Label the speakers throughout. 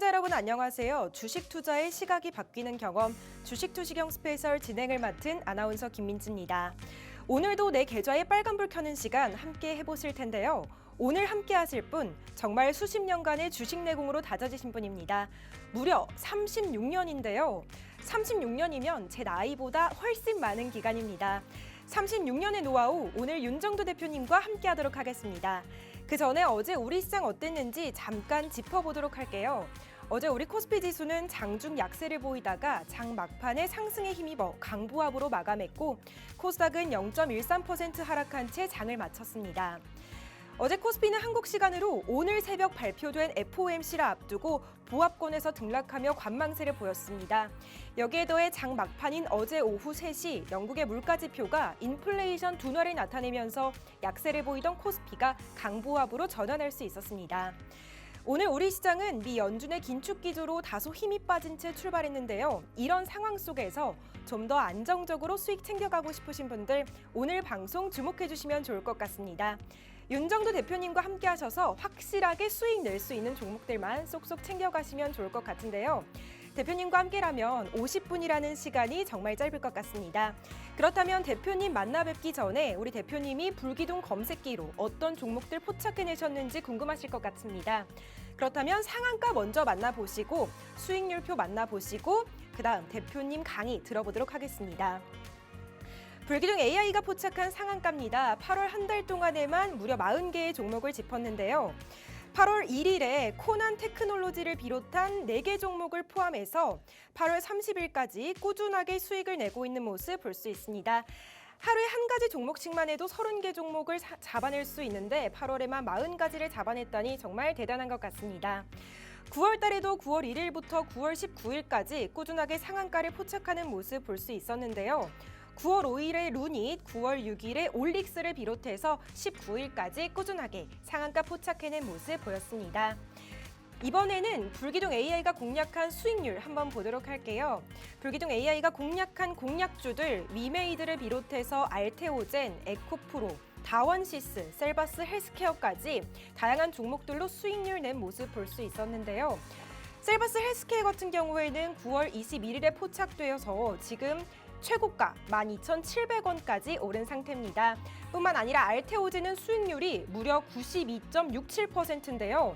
Speaker 1: 시청자 여러분 안녕하세요. 주식 투자의 시각이 바뀌는 경험, 주식 투시경 스페셜 진행을 맡은 아나운서 김민지입니다. 오늘도 내 계좌에 빨간불 켜는 시간 함께 해보실 텐데요. 오늘 함께 하실 분, 정말 수십 년간의 주식 내공으로 다져지신 분입니다. 무려 36년인데요. 36년이면 제 나이보다 훨씬 많은 기간입니다. 36년의 노하우, 오늘 윤정도 대표님과 함께 하도록 하겠습니다. 그 전에 어제 우리 시장 어땠는지 잠깐 짚어보도록 할게요. 어제 우리 코스피 지수는 장중 약세를 보이다가 장 막판에 상승에 힘입어 강보합으로 마감했고 코스닥은 0.13% 하락한 채 장을 마쳤습니다. 어제 코스피는 한국 시간으로 오늘 새벽 발표된 FOMC를 앞두고 보합권에서 등락하며 관망세를 보였습니다. 여기에 더해 장 막판인 어제 오후 3시 영국의 물가지표가 인플레이션 둔화를 나타내면서 약세를 보이던 코스피가 강보합으로 전환할 수 있었습니다. 오늘 우리 시장은 미 연준의 긴축 기조로 다소 힘이 빠진 채 출발했는데요. 이런 상황 속에서 좀 더 안정적으로 수익 챙겨가고 싶으신 분들 오늘 방송 주목해 주시면 좋을 것 같습니다. 윤정도 대표님과 함께 하셔서 확실하게 수익 낼 수 있는 종목들만 쏙쏙 챙겨가시면 좋을 것 같은데요. 대표님과 함께라면 50분이라는 시간이 정말 짧을 것 같습니다. 그렇다면 대표님 만나 뵙기 전에 우리 대표님이 불기둥 검색기로 어떤 종목들 포착해내셨는지 궁금하실 것 같습니다. 그렇다면 상한가 먼저 만나보시고 수익률표 만나보시고 그다음 대표님 강의 들어보도록 하겠습니다. 불기둥 AI가 포착한 상한가입니다. 8월 한 달 동안에만 무려 40개의 종목을 짚었는데요. 8월 1일에 코난 테크놀로지를 비롯한 4개 종목을 포함해서 8월 30일까지 꾸준하게 수익을 내고 있는 모습 볼 수 있습니다. 하루에 한 가지 종목씩만 해도 30개 종목을 잡아낼 수 있는데 8월에만 40가지를 잡아냈다니 정말 대단한 것 같습니다. 9월 달에도 9월 1일부터 9월 19일까지 꾸준하게 상한가를 포착하는 모습 볼 수 있었는데요. 9월 5일에 루닛, 9월 6일에 올릭스를 비롯해서 19일까지 꾸준하게 상한가 포착해낸 모습 보였습니다. 이번에는 불기둥 AI가 공략한 수익률 한번 보도록 할게요. 불기둥 AI가 공략한 공략주들 위메이드를 비롯해서 알테오젠, 에코프로, 다원시스, 셀바스 헬스케어까지 다양한 종목들로 수익률 낸 모습 볼 수 있었는데요. 셀바스 헬스케어 같은 경우에는 9월 21일에 포착되어서 지금 최고가 12,700원까지 오른 상태입니다. 뿐만 아니라 알테오젠은 수익률이 무려 92.67%인데요.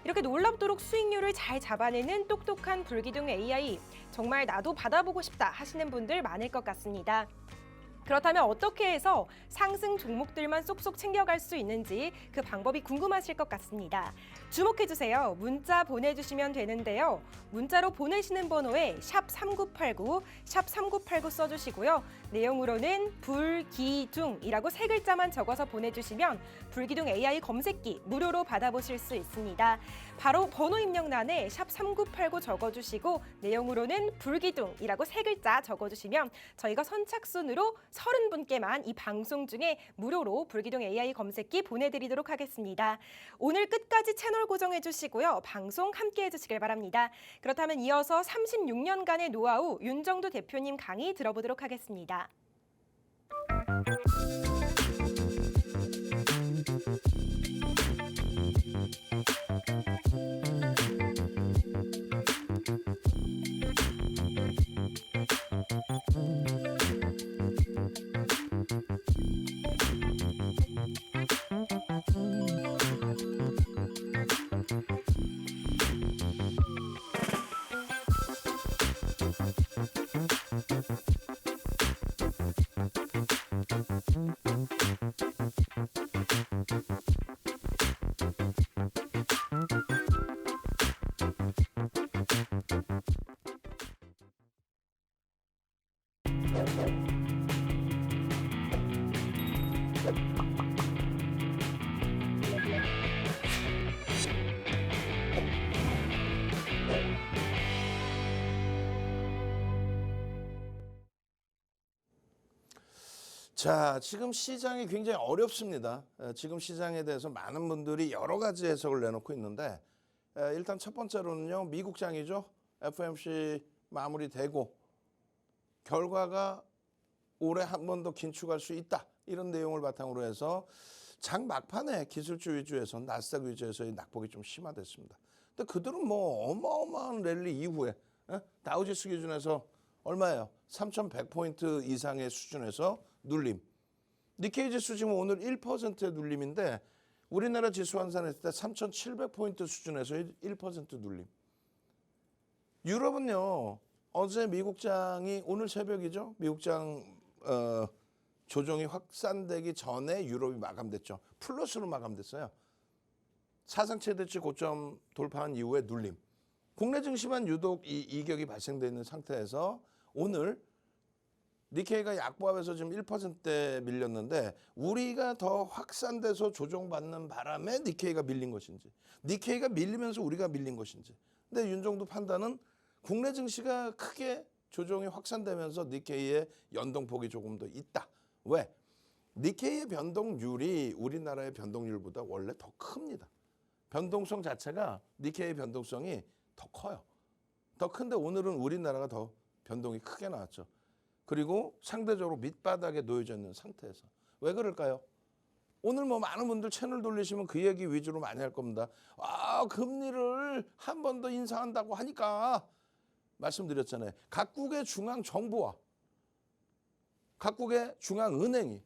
Speaker 1: 이렇게 놀랍도록 수익률을 잘 잡아내는 똑똑한 불기둥 AI, 정말 나도 받아보고 싶다 하시는 분들 많을 것 같습니다. 그렇다면 어떻게 해서 상승 종목들만 쏙쏙 챙겨갈 수 있는지 그 방법이 궁금하실 것 같습니다. 주목해주세요. 문자 보내주시면 되는데요. 문자로 보내시는 번호에 샵3989, 샵3989 써주시고요. 내용으로는 불기둥이라고 3글자만 적어서 보내주시면 불기둥 AI 검색기 무료로 받아보실 수 있습니다. 바로 번호 입력란에 샵3989 적어주시고 내용으로는 불기둥이라고 3글자 적어주시면 저희가 선착순으로 30분께만 이 방송 중에 무료로 불기둥 AI 검색기 보내드리도록 하겠습니다. 오늘 끝까지 채널 고정해 주시고요. 방송 함께해 주시길 바랍니다. 그렇다면 이어서 36년간의 노하우 윤정도 대표님 강의 들어보도록 하겠습니다.
Speaker 2: 자, 지금 시장이 굉장히 어렵습니다. 지금 시장에 대해서 많은 분들이 여러 가지 해석을 내놓고 있는데 일단 첫 번째로는요. 미국장이죠. FOMC 마무리되고 결과가 올해 한 번 더 긴축할 수 있다. 이런 내용을 바탕으로 해서 장 막판에 기술주 위주에서 나스닥 위주에서의 낙폭이 좀 심화됐습니다. 근데 그들은 뭐 어마어마한 랠리 이후에 다우지수 기준에서 얼마예요? 3,100포인트 이상의 수준에서 눌림. 니케이 지수 지금 오늘 1%의 눌림인데 우리나라 지수 환산했을 때 3,700포인트 수준에서 1% 눌림. 유럽은요. 어제 미국장이 오늘 새벽이죠. 미국장 조정이 확산되기 전에 유럽이 마감됐죠. 플러스로 마감됐어요. 사상 최대치 고점 돌파한 이후에 눌림. 국내 증시만 유독 이격이 발생되어 있는 상태에서 오늘 니케이가 약보합에서 지금 1%대 밀렸는데 우리가 더 확산돼서 조정받는 바람에 니케이가 밀린 것인지 니케이가 밀리면서 우리가 밀린 것인지. 근데 윤정도 판단은 국내 증시가 크게 조정이 확산되면서 니케이의 연동폭이 조금 더 있다. 왜? 니케이의 변동률이 우리나라의 변동률보다 원래 더 큽니다. 변동성 자체가 니케이의 변동성이 더 커요. 더 큰데 오늘은 우리나라가 더 변동이 크게 나왔죠. 그리고 상대적으로 밑바닥에 놓여져 있는 상태에서. 왜 그럴까요? 오늘 뭐 많은 분들 채널 돌리시면 그 얘기 위주로 많이 할 겁니다. 금리를 한 번 더 인상한다고 하니까 말씀드렸잖아요. 각국의 중앙정부와 각국의 중앙은행이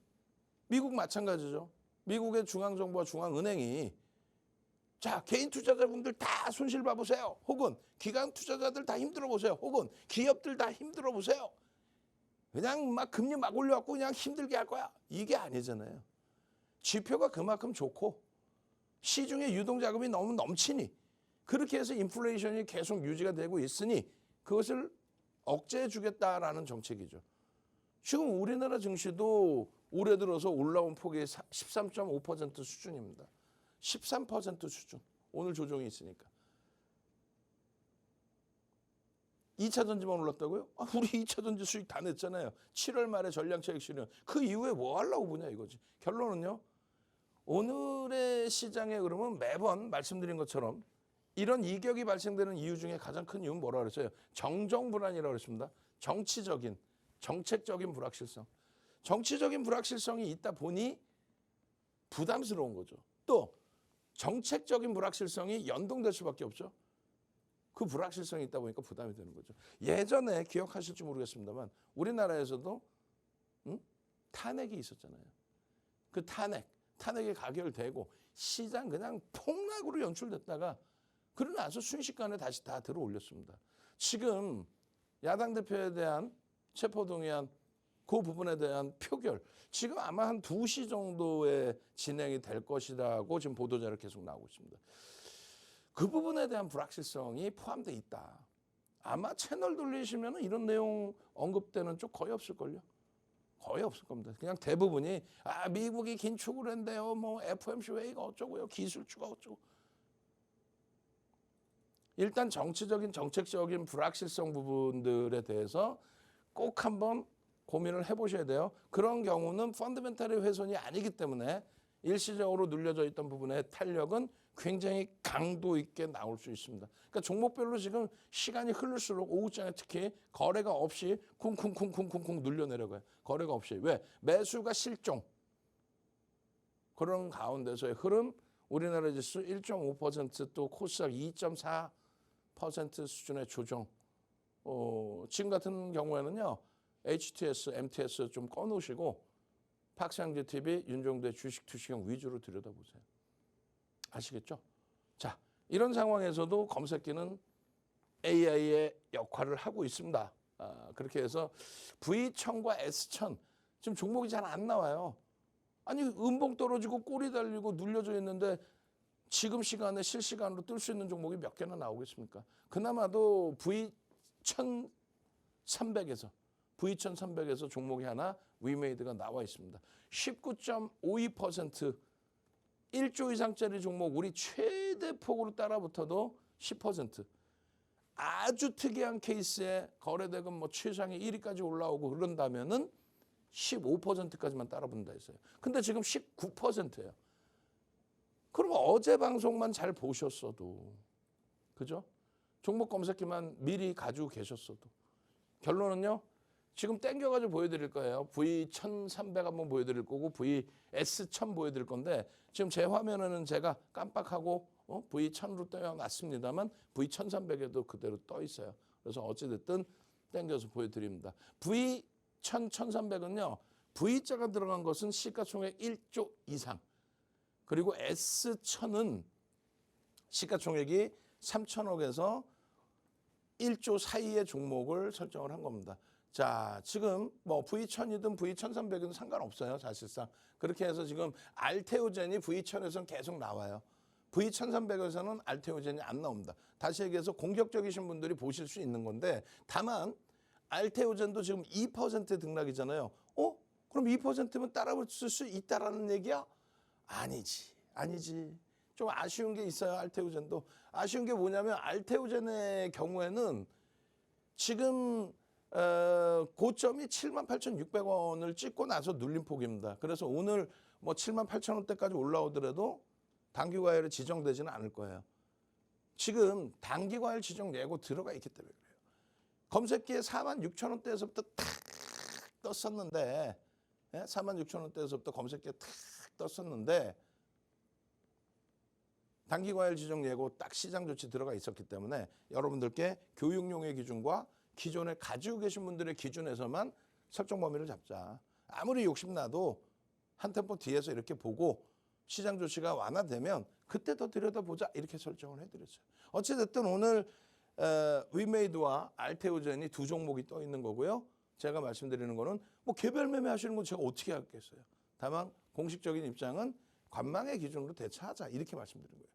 Speaker 2: 미국 마찬가지죠. 미국의 중앙정부와 중앙은행이 자, 개인 투자자분들 다 손실 봐보세요. 혹은 기관 투자자들 다 힘들어 보세요. 혹은 기업들 다 힘들어 보세요. 그냥 막 금리 막 올려갖고 그냥 힘들게 할 거야. 이게 아니잖아요. 지표가 그만큼 좋고 시중에 유동자금이 너무 넘치니 그렇게 해서 인플레이션이 계속 유지가 되고 있으니 그것을 억제해 주겠다라는 정책이죠. 지금 우리나라 증시도 올해 들어서 올라온 폭이 13.5% 수준입니다. 13% 수준. 오늘 조정이 있으니까. 2차 전지만 올랐다고요? 우리 2차 전지 수익 다 냈잖아요. 7월 말에 전량차익 실현. 그 이후에 뭐 하려고 보냐 이거지. 결론은요. 오늘의 시장의 흐름은 매번 말씀드린 것처럼 이런 이격이 발생되는 이유 중에 가장 큰 이유는 뭐라고 그랬어요? 정정불안이라고 그랬습니다. 정치적인, 정책적인 불확실성. 정치적인 불확실성이 있다 보니 부담스러운 거죠. 또 정책적인 불확실성이 연동될 수밖에 없죠. 그 불확실성이 있다 보니까 부담이 되는 거죠. 예전에 기억하실지 모르겠습니다만 우리나라에서도 탄핵이 있었잖아요. 그 탄핵이 가결되고 시장 그냥 폭락으로 연출됐다가 그러고 나서 순식간에 다시 다 들어 올렸습니다. 지금 야당 대표에 대한 체포동의안 그 부분에 대한 표결 지금 아마 한 2시 정도에 진행이 될 것이라고 지금 보도자료 계속 나오고 있습니다. 그 부분에 대한 불확실성이 포함되어 있다. 아마 채널 돌리시면 이런 내용 언급되는 쪽 거의 없을걸요. 거의 없을 겁니다. 그냥 대부분이 미국이 긴축을 한대요. 뭐 FOMC 회의가 어쩌고요. 기술주가 어쩌고. 일단 정치적인 정책적인 불확실성 부분들에 대해서 꼭 한번 고민을 해보셔야 돼요. 그런 경우는 펀더멘탈의 훼손이 아니기 때문에 일시적으로 눌려져 있던 부분의 탄력은 굉장히 강도 있게 나올 수 있습니다. 그러니까 종목별로 지금 시간이 흐를수록 오후장에 특히 거래가 없이 쿵쿵쿵쿵쿵쿵 눌려 내려가요. 거래가 없이. 왜? 매수가 실종. 그런 가운데서의 흐름 우리나라 지수 1.5% 또 코스닥 2.4% 수준의 조정. 지금 같은 경우에는요. HTS, MTS 좀 꺼놓으시고 박상재 TV, 윤종대 주식 투시경 위주로 들여다보세요. 아시겠죠? 자, 이런 상황에서도 검색기는 AI의 역할을 하고 있습니다. 그렇게 해서 V1000과 S1000 지금 종목이 잘 안 나와요. 아니 음봉 떨어지고 꼬리 달리고 눌려져 있는데 지금 시간에 실시간으로 뜰 수 있는 종목이 몇 개나 나오겠습니까? 그나마도 V1300에서 종목이 하나 위메이드가 나와 있습니다. 19.52% 1조 이상짜리 종목 우리 최대 폭으로 따라붙어도 10%. 아주 특이한 케이스에 거래대금 뭐 최상위 1위까지 올라오고 그런다면은 15%까지만 따라붙는다 했어요. 근데 지금 19%예요. 그럼 어제 방송만 잘 보셨어도 그죠? 종목 검색기만 미리 가지고 계셨어도 결론은요. 지금 땡겨가지고 보여드릴 거예요. V1300 한번 보여드릴 거고 VS1000 보여드릴 건데 지금 제 화면에는 제가 깜빡하고 V1000으로 떠났습니다만 V1300에도 그대로 떠 있어요. 그래서 어찌됐든 땡겨서 보여드립니다. V1000, 1300은요. V자가 들어간 것은 시가총액 1조 이상. 그리고 S1000은 시가총액이 3천억에서 1조 사이의 종목을 설정을 한 겁니다. 자, 지금 뭐 V1000이든 V1300이든 상관없어요. 사실상. 그렇게 해서 지금 알테오젠이 V1000에서는 계속 나와요. V1300에서는 알테오젠이 안 나옵니다. 다시 얘기해서 공격적이신 분들이 보실 수 있는 건데 다만 알테오젠도 지금 2% 등락이잖아요. 그럼 2%면 따라붙을 수 있다라는 얘기야? 아니지. 좀 아쉬운 게 있어요. 알테오젠도. 아쉬운 게 뭐냐면 알테오젠의 경우에는 지금 고점이 78,600원을 찍고 나서 눌림 폭입니다. 그래서 오늘 뭐 78,000원대까지 올라오더라도 단기과열이 지정되지는 않을 거예요. 지금 단기과열 지정 예고 들어가 있기 때문에 그래요. 검색기에 46,000원대에서부터 탁 떴었는데 46,000원대에서부터 검색기에 탁 떴었는데 단기과열 지정 예고 딱 시장 조치 들어가 있었기 때문에 여러분들께 교육용의 기준과 기존에 가지고 계신 분들의 기준에서만 설정 범위를 잡자. 아무리 욕심나도 한 템포 뒤에서 이렇게 보고 시장 조치가 완화되면 그때 더 들여다보자 이렇게 설정을 해드렸어요. 어찌됐든 오늘 위메이드와 알테오젠이 두 종목이 떠 있는 거고요. 제가 말씀드리는 거는 뭐 개별 매매 하시는 건 제가 어떻게 하겠어요. 다만 공식적인 입장은 관망의 기준으로 대처하자 이렇게 말씀드린 거예요.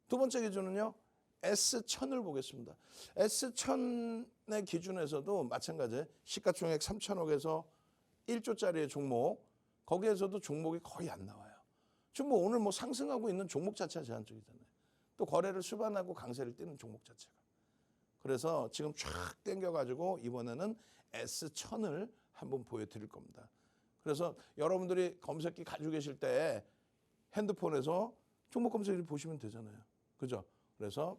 Speaker 2: 두 번째 기준은요. S1000을 보겠습니다. S1000의 기준에서도 마찬가지 시가총액 3천억에서 1조짜리의 종목 거기에서도 종목이 거의 안 나와요. 지금 뭐 오늘 뭐 상승하고 있는 종목 자체가 제한적이잖아요. 또 거래를 수반하고 강세를 띄는 종목 자체가. 그래서 지금 쫙 당겨가지고 이번에는 S1000을 한번 보여드릴 겁니다. 그래서 여러분들이 검색기 가지고 계실 때 핸드폰에서 종목 검색기를 보시면 되잖아요. 그죠? 그래서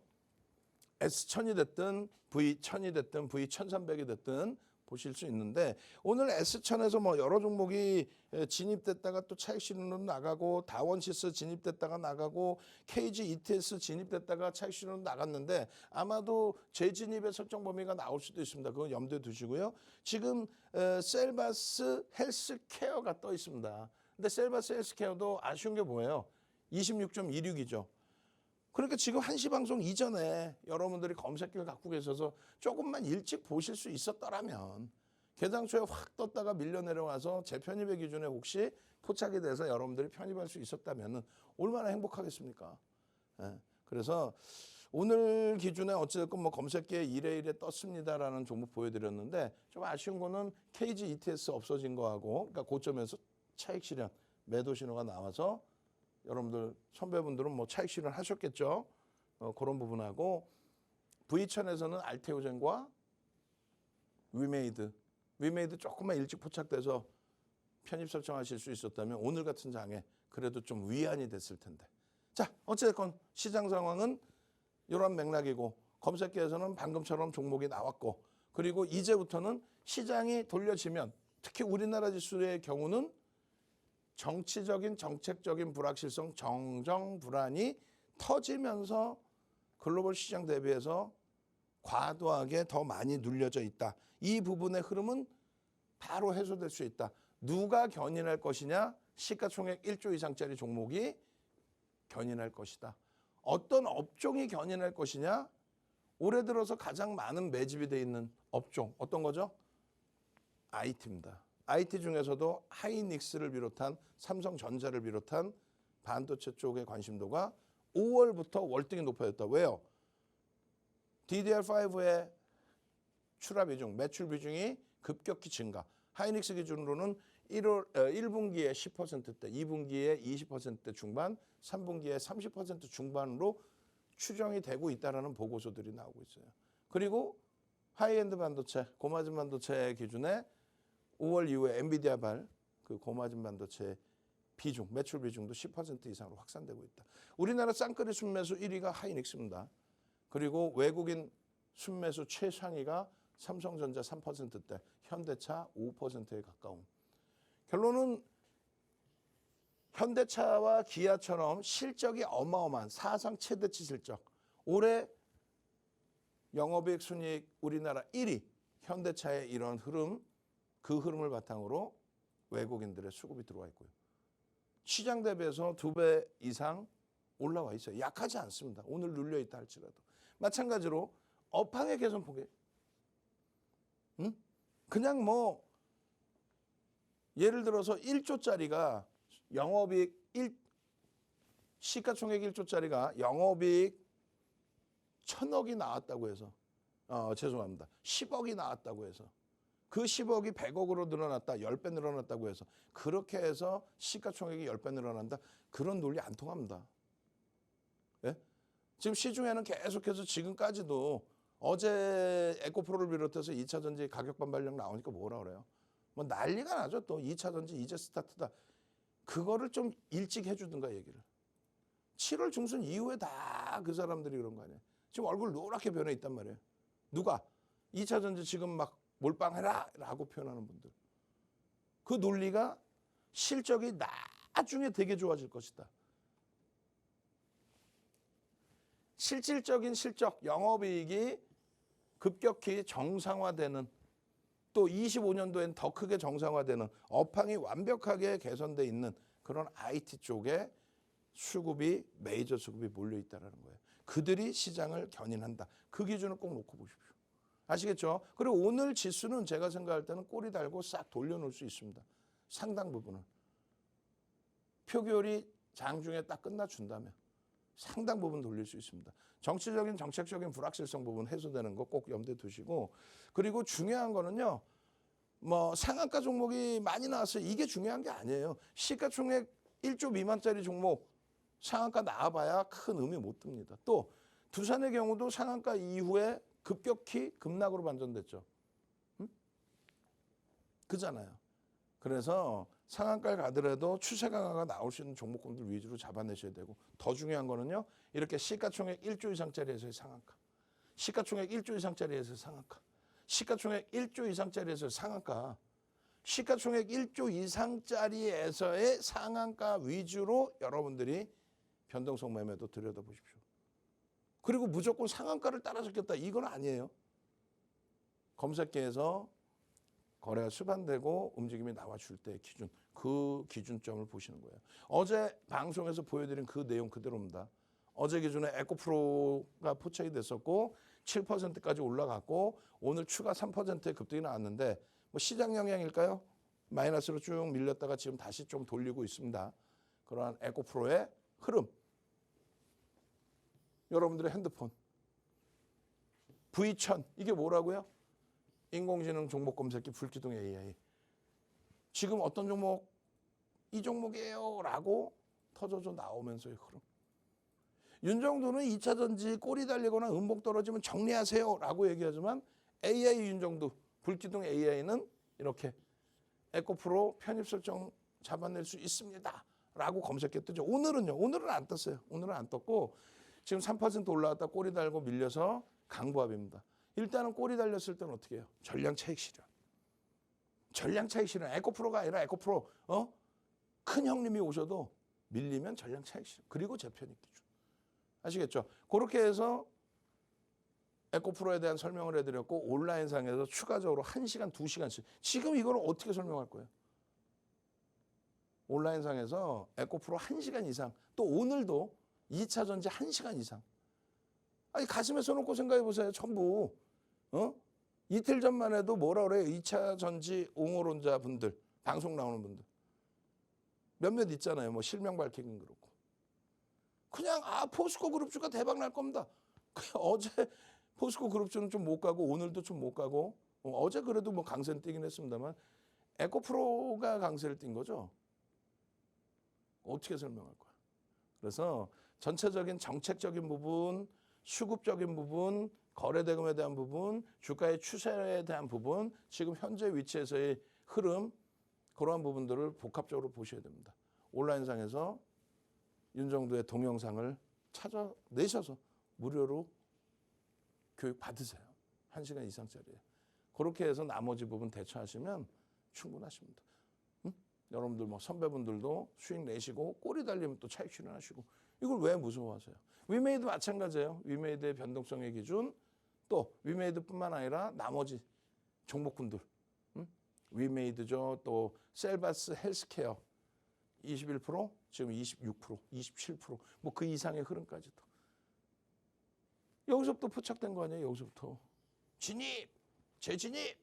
Speaker 2: S1000이 됐든 V1000이 됐든 V1300이 됐든 보실 수 있는데 오늘 S1000에서 뭐 여러 종목이 진입됐다가 또 차익 실현으로 나가고 다원시스 진입됐다가 나가고 KG ETS 진입됐다가 차익 실현으로 나갔는데 아마도 재진입의 설정 범위가 나올 수도 있습니다. 그건 염두에 두시고요. 지금 셀바스 헬스케어가 떠 있습니다. 근데 셀바스 헬스케어도 아쉬운 게 뭐예요? 26.26이죠. 그러니까 지금 1시 방송 이전에 여러분들이 검색기를 갖고 계셔서 조금만 일찍 보실 수 있었더라면 개장초에 확 떴다가 밀려 내려와서 재편입의 기준에 혹시 포착이 돼서 여러분들이 편입할 수 있었다면 얼마나 행복하겠습니까? 그래서 오늘 기준에 어쨌든 뭐 검색기에 이래 떴습니다라는 종목 보여드렸는데 좀 아쉬운 거는 KG ETS 없어진 거하고 그러니까 고점에서 차익 실현 매도 신호가 나와서 여러분들 선배분들은 뭐 차익 실현 하셨겠죠. 그런 부분하고 V1000에서는 알테오젠과 위메이드 조금만 일찍 포착돼서 편입 설정하실 수 있었다면 오늘 같은 장에 그래도 좀 위안이 됐을 텐데. 자, 어쨌든 시장 상황은 이런 맥락이고 검색기에서는 방금처럼 종목이 나왔고 그리고 이제부터는 시장이 돌려지면 특히 우리나라 지수의 경우는 정치적인 정책적인 불확실성 정정 불안이 터지면서 글로벌 시장 대비해서 과도하게 더 많이 눌려져 있다. 이 부분의 흐름은 바로 해소될 수 있다. 누가 견인할 것이냐? 시가총액 1조 이상짜리 종목이 견인할 것이다. 어떤 업종이 견인할 것이냐? 올해 들어서 가장 많은 매집이 돼 있는 업종 어떤 거죠? IT입니다. IT 중에서도 하이닉스를 비롯한 삼성전자를 비롯한 반도체 쪽의 관심도가 5월부터 월등히 높아졌다. 왜요? DDR5의 출하 비중, 매출 비중이 급격히 증가. 하이닉스 기준으로는 1분기에 10%대, 2분기에 20%대 중반, 3분기에 30% 중반으로 추정이 되고 있다는 보고서들이 나오고 있어요. 그리고 하이엔드 반도체, 고마진 반도체 기준에 5월 이후에 엔비디아발 그 고마진 반도체 비중, 매출 비중도 10% 이상으로 확산되고 있다. 우리나라 쌍끌이 순매수 1위가 하이닉스입니다. 그리고 외국인 순매수 최상위가 삼성전자 3%대, 현대차 5%에 가까운. 결론은 현대차와 기아처럼 실적이 어마어마한 사상 최대치 실적. 올해 영업이익 순이익 우리나라 1위 현대차의 이런 흐름, 그 흐름을 바탕으로 외국인들의 수급이 들어와 있고요. 시장 대비해서 2배 이상 올라와 있어요. 약하지 않습니다. 오늘 눌려 있다 할지라도. 마찬가지로 업황의 개선 폭이 그냥 뭐 예를 들어서 1조짜리가 영업이익 시가총액 1조짜리가 영업이익 1,000억이 나왔다고 해서 죄송합니다. 10억이 나왔다고 해서 그 10억이 100억으로 늘어났다. 10배 늘어났다고 해서 그렇게 해서 시가총액이 10배 늘어난다. 그런 논리 안 통합니다. 예? 지금 시중에는 계속해서 지금까지도 어제 에코프로를 비롯해서 2차 전지 가격 반발력 나오니까 뭐라 그래요? 뭐 난리가 나죠. 또 2차 전지 이제 스타트다. 그거를 좀 일찍 해주든가 얘기를. 7월 중순 이후에 다 그 사람들이 그런 거 아니에요. 지금 얼굴 노랗게 변해 있단 말이에요. 누가? 2차 전지 지금 막 몰빵해라 라고 표현하는 분들. 그 논리가 실적이 나중에 되게 좋아질 것이다. 실질적인 실적, 영업이익이 급격히 정상화되는 또 25년도엔 더 크게 정상화되는 업황이 완벽하게 개선돼 있는 그런 IT 쪽에 수급이 메이저 수급이 몰려 있다는 거예요. 그들이 시장을 견인한다. 그 기준을 꼭 놓고 보십시오. 아시겠죠? 그리고 오늘 지수는 제가 생각할 때는 꼬리 달고 싹 돌려놓을 수 있습니다. 상당 부분은. 표결이 장중에 딱 끝나준다면 상당 부분 돌릴 수 있습니다. 정치적인 정책적인 불확실성 부분 해소되는 거 꼭 염두에 두시고 그리고 중요한 거는요. 뭐 상한가 종목이 많이 나왔어요. 이게 중요한 게 아니에요. 시가총액 1조 미만짜리 종목 상한가 나와봐야 큰 의미 못 듭니다. 또 두산의 경우도 상한가 이후에 급격히 급락으로 반전됐죠. 그잖아요. 그래서 상한가를 가더라도 추세 강화가 나올 수 있는 종목군들 위주로 잡아내셔야 되고 더 중요한 거는요. 이렇게 시가총액 1조 이상짜리에서의 상한가. 시가총액 1조 이상짜리에서의 상한가. 시가총액 1조 이상짜리에서의 상한가. 시가총액 1조 이상짜리에서의 상한가 위주로 여러분들이 변동성 매매도 들여다보십시오. 그리고 무조건 상한가를 따라잡겠다. 이건 아니에요. 검색계에서 거래가 수반되고 움직임이 나와줄 때 기준, 그 기준점을 보시는 거예요. 어제 방송에서 보여드린 그 내용 그대로입니다. 어제 기준에 에코프로가 포착이 됐었고 7%까지 올라갔고 오늘 추가 3%의 급등이 나왔는데 뭐 시장 영향일까요? 마이너스로 쭉 밀렸다가 지금 다시 좀 돌리고 있습니다. 그러한 에코프로의 흐름. 여러분들의 핸드폰. V1000 이게 뭐라고요? 인공지능 종목 검색기 불기둥 AI. 지금 어떤 종목? 이 종목이에요 라고 터져져 나오면서의 흐름. 윤정도는 2차 전지 꼬리 달리거나 음봉 떨어지면 정리하세요 라고 얘기하지만 AI 윤정도 불기둥 AI는 이렇게 에코프로 편입 설정 잡아낼 수 있습니다 라고 검색해 뜨죠. 오늘은요. 오늘은 안 떴어요. 오늘은 안 떴고 지금 3% 올라갔다 꼬리 달고 밀려서 강보합입니다. 일단은 꼬리 달렸을 때는 어떻게 해요? 전량 차익 실현. 전량 차익 실현. 에코프로가 아니라 에코프로 큰 형님이 오셔도 밀리면 전량 차익 실현. 그리고 재편입 기준. 아시겠죠? 그렇게 해서 에코프로에 대한 설명을 해드렸고 온라인상에서 추가적으로 1시간, 2시간씩. 지금 이걸 어떻게 설명할 거예요? 온라인상에서 에코프로 1시간 이상. 또 오늘도 2차 전지 1시간 이상. 아니 가슴에 손놓고 생각해 보세요. 전부. 이틀 전만 해도 뭐라 그래요? 2차 전지 옹호론자 분들. 방송 나오는 분들. 몇몇 있잖아요. 뭐 실명 밝히긴 그렇고. 그냥 포스코 그룹주가 대박 날 겁니다. 어제 포스코 그룹주는 좀 못 가고 오늘도 좀 못 가고 어제 그래도 뭐 강세는 뛰긴 했습니다만 에코프로가 강세를 띈 거죠. 어떻게 설명할 거야? 그래서 전체적인 정책적인 부분, 수급적인 부분, 거래대금에 대한 부분, 주가의 추세에 대한 부분, 지금 현재 위치에서의 흐름 그러한 부분들을 복합적으로 보셔야 됩니다. 온라인상에서 윤정도의 동영상을 찾아내셔서 무료로 교육 받으세요. 1시간 이상짜리에. 그렇게 해서 나머지 부분 대처하시면 충분하십니다. 여러분들 뭐 선배분들도 수익 내시고 꼬리 달리면 또 차익 실현하시고 이걸 왜 무서워하세요? 위메이드 마찬가지예요. 위메이드의 변동성의 기준 또 위메이드뿐만 아니라 나머지 종목군들 위메이드죠. 또 셀바스 헬스케어 21% 지금 26% 27% 그 이상의 흐름까지도 여기서부터 포착된 거 아니에요. 여기서부터 진입 재진입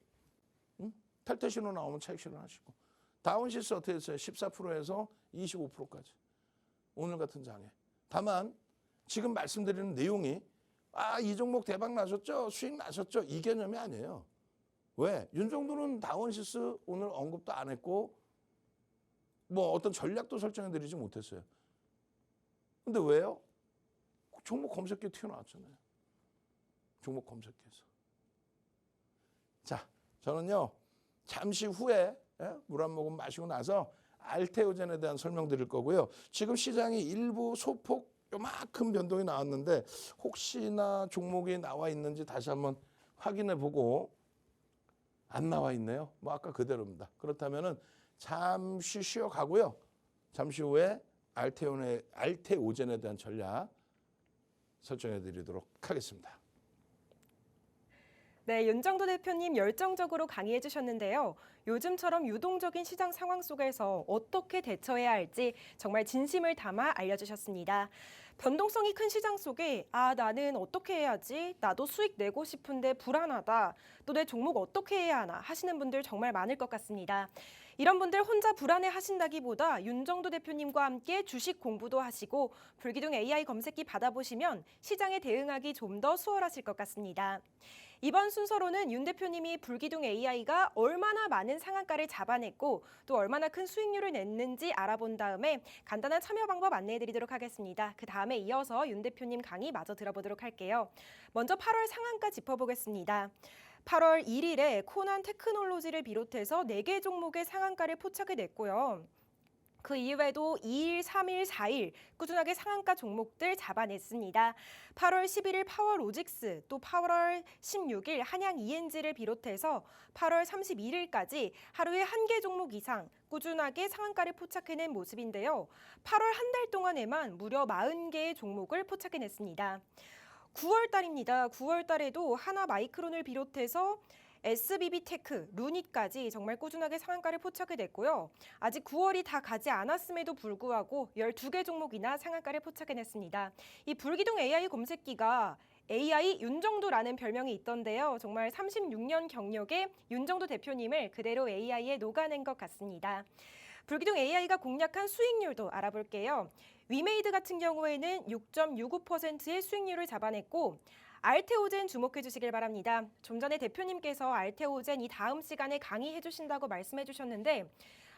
Speaker 2: 탈퇴 신호 나오면 차익 실현하시고 다운시스 어떻게 됐어요? 14%에서 25%까지 오늘 같은 장에. 다만 지금 말씀드리는 내용이 이 종목 대박 나셨죠? 수익 나셨죠? 이 개념이 아니에요. 왜? 윤정도는 다운시스 오늘 언급도 안 했고 뭐 어떤 전략도 설정해 드리지 못했어요. 근데 왜요? 종목 검색기에 튀어나왔잖아요. 종목 검색기에서. 자, 저는요. 잠시 후에 물 한 모금 마시고 나서 알테오젠에 대한 설명드릴 거고요. 지금 시장이 일부 소폭 요만큼 변동이 나왔는데 혹시나 종목이 나와 있는지 다시 한번 확인해 보고 안 나와 있네요. 뭐 아까 그대로입니다. 그렇다면은 잠시 쉬어 가고요. 잠시 후에 알테오젠에 대한 전략 설정해 드리도록 하겠습니다.
Speaker 1: 네, 윤정도 대표님 열정적으로 강의해 주셨는데요. 요즘처럼 유동적인 시장 상황 속에서 어떻게 대처해야 할지 정말 진심을 담아 알려주셨습니다. 변동성이 큰 시장 속에 나는 어떻게 해야지? 나도 수익 내고 싶은데 불안하다. 또 내 종목 어떻게 해야 하나 하시는 분들 정말 많을 것 같습니다. 이런 분들 혼자 불안해 하신다기보다 윤정도 대표님과 함께 주식 공부도 하시고 불기둥 AI 검색기 받아보시면 시장에 대응하기 좀 더 수월하실 것 같습니다. 이번 순서로는 윤 대표님이 불기둥 AI가 얼마나 많은 상한가를 잡아냈고 또 얼마나 큰 수익률을 냈는지 알아본 다음에 간단한 참여 방법 안내해드리도록 하겠습니다. 그 다음에 이어서 윤 대표님 강의 마저 들어보도록 할게요. 먼저 8월 상한가 짚어보겠습니다. 8월 1일에 코난 테크놀로지를 비롯해서 4개 종목의 상한가를 포착해 냈고요. 그 이후에도 2일, 3일, 4일 꾸준하게 상한가 종목들 잡아냈습니다. 8월 11일 파워로직스, 또 8월 16일 한양 ENG를 비롯해서 8월 31일까지 하루에 1개 종목 이상 꾸준하게 상한가를 포착해낸 모습인데요. 8월 한 달 동안에만 무려 40개의 종목을 포착해냈습니다. 9월 달입니다. 9월 달에도 하나마이크론을 비롯해서 SBB테크, 루닛까지 정말 꾸준하게 상한가를 포착해 냈고요. 아직 9월이 다 가지 않았음에도 불구하고 12개 종목이나 상한가를 포착해냈습니다. 이 불기둥 AI 검색기가 AI 윤정도라는 별명이 있던데요. 정말 36년 경력의 윤정도 대표님을 그대로 AI에 녹아낸 것 같습니다. 불기둥 AI가 공략한 수익률도 알아볼게요. 위메이드 같은 경우에는 6.65%의 수익률을 잡아냈고 알테오젠 주목해 주시길 바랍니다. 좀 전에 대표님께서 알테오젠 이 다음 시간에 강의해 주신다고 말씀해 주셨는데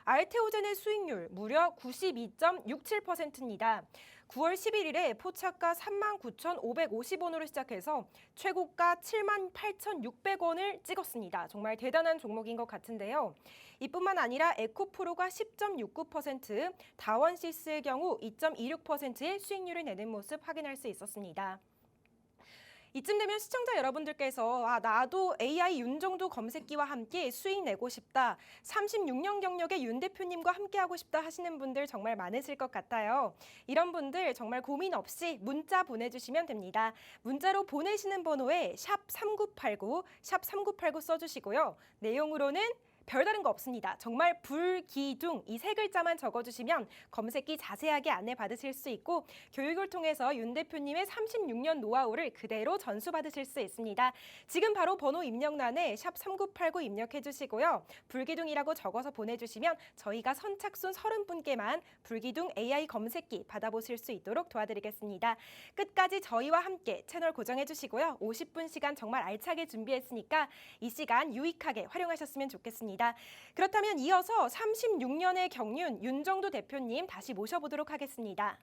Speaker 1: 알테오젠의 수익률 무려 92.67%입니다. 9월 11일에 포착가 39,550원으로 시작해서 최고가 78,600원을 찍었습니다. 정말 대단한 종목인 것 같은데요. 이뿐만 아니라 에코프로가 10.69%, 다원시스의 경우 2.26%의 수익률을 내는 모습 확인할 수 있었습니다. 이쯤 되면 시청자 여러분들께서 나도 AI 윤정도 검색기와 함께 수익 내고 싶다. 36년 경력의 윤 대표님과 함께하고 싶다 하시는 분들 정말 많으실 것 같아요. 이런 분들 정말 고민 없이 문자 보내주시면 됩니다. 문자로 보내시는 번호에 샵3989, 샵3989 써주시고요. 내용으로는 별다른 거 없습니다. 정말 불기둥 이 3글자만 적어주시면 검색기 자세하게 안내 받으실 수 있고 교육을 통해서 윤 대표님의 36년 노하우를 그대로 전수받으실 수 있습니다. 지금 바로 번호 입력란에 샵 3989 입력해 주시고요. 불기둥이라고 적어서 보내주시면 저희가 선착순 30분께만 불기둥 AI 검색기 받아보실 수 있도록 도와드리겠습니다. 끝까지 저희와 함께 채널 고정해 주시고요. 50분 시간 정말 알차게 준비했으니까 이 시간 유익하게 활용하셨으면 좋겠습니다. 그렇다면 이어서 36년의 경륜 윤정도 대표님 다시 모셔보도록 하겠습니다.